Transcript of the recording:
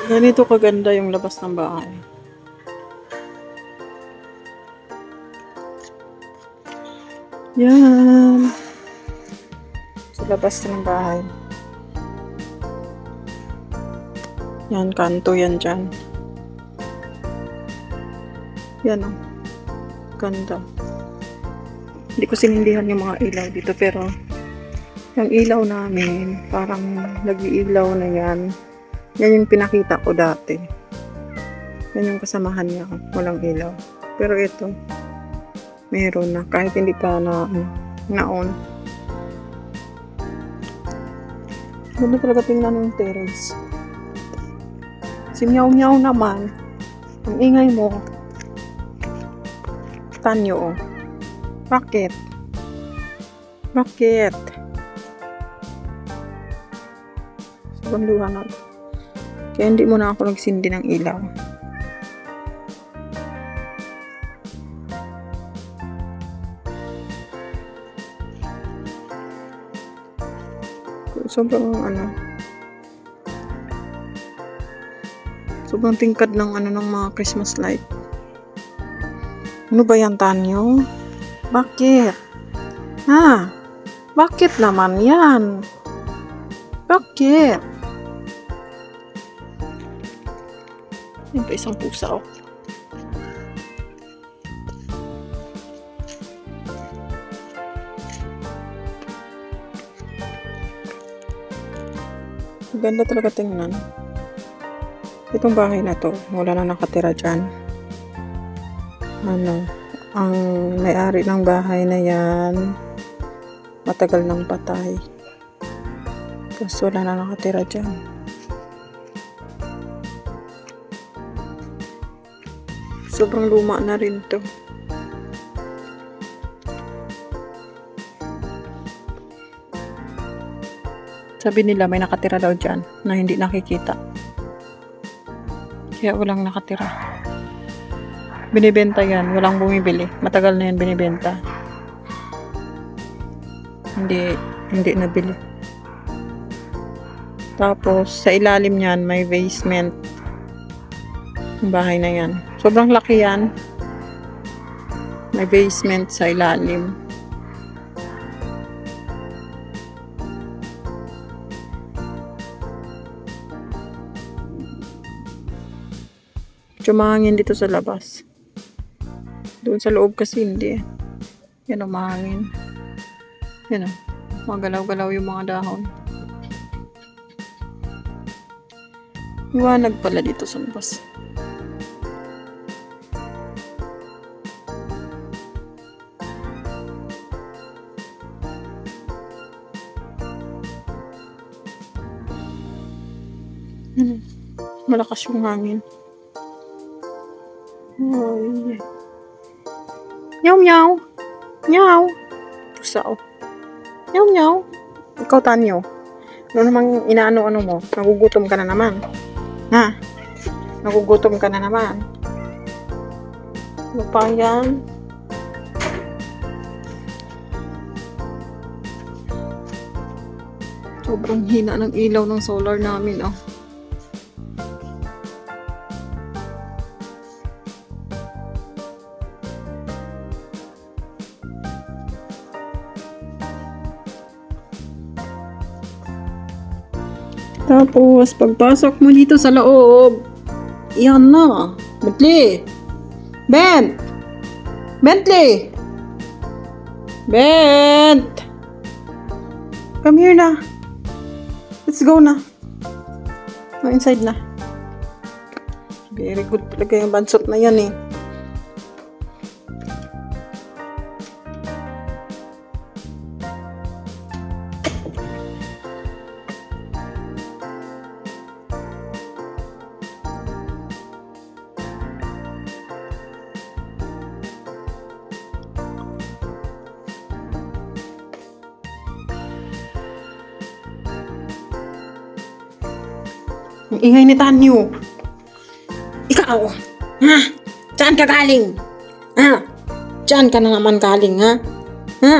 Ganito kaganda yung labas ng bahay. Yan. Sa labas ng bahay. Yan, kanto yan dyan. Yan o. Ganda. Hindi ko sinindihan yung mga ilaw dito pero yung ilaw namin parang nag-iilaw na yan. Yan yung pinakita ko dati. Yan yung kasamahan niya. Walang ilaw. Pero ito, meron na. Kahit hindi ka na-on. Ganda talaga tingnan yung terrace. Si Meow Meow naman, ang ingay mo. Tanyo, oh. Bakit? Bakit? Sobrang luha na. Kaya hindi mo na ako nagsindi ng ilaw. Sobrang tingkad ng ng mga Christmas light. Ano ba yan, Tanyo? Bakit? Ha? Bakit naman yan? Bakit? Yan pa isang pusa, oh. Ganda talaga tingnan. Itong bahay na to, wala na nakatira dyan. Ang may-ari ng bahay na yan, matagal nang patay. Tapos wala na nakatira dyan. Sobrang luma na rin to. Sabi nila may nakatira daw dyan na hindi nakikita. Kaya walang nakatira. Binibenta yan. Walang bumibili. Matagal na yan binibenta. Hindi nabili. Tapos sa ilalim niyan may basement. Yung bahay na yan. Sobrang laki yan. May basement sa ilalim. Mahangin dito sa labas. Doon sa loob kasi hindi. Yan o, mahangin. Yan o. Magalaw-galaw yung mga dahon. Iwanag pala dito sa labas. Yan o. Malakas yung hangin. Ay. Meow meow. Meow. Pusa, oh. Meow meow. Ikaw, Tanyo. Ano namang inaano-ano mo? Nagugutom ka na naman. Ha? Nagugutom ka na naman. Ano pa yan? Sobrang hina ng ilaw ng solar namin, oh. Tapos, pagpasok mo dito sa loob, yan na. Bentley! Bent! Bentley! Bent! Come here na. Let's go na. Go inside na. Very good talaga yung bansot na yan eh. Ang ingay ni Tanyo. Ikaw, ha? Saan ka galing? Ha? Saan ka na naman galing, ha? Ha?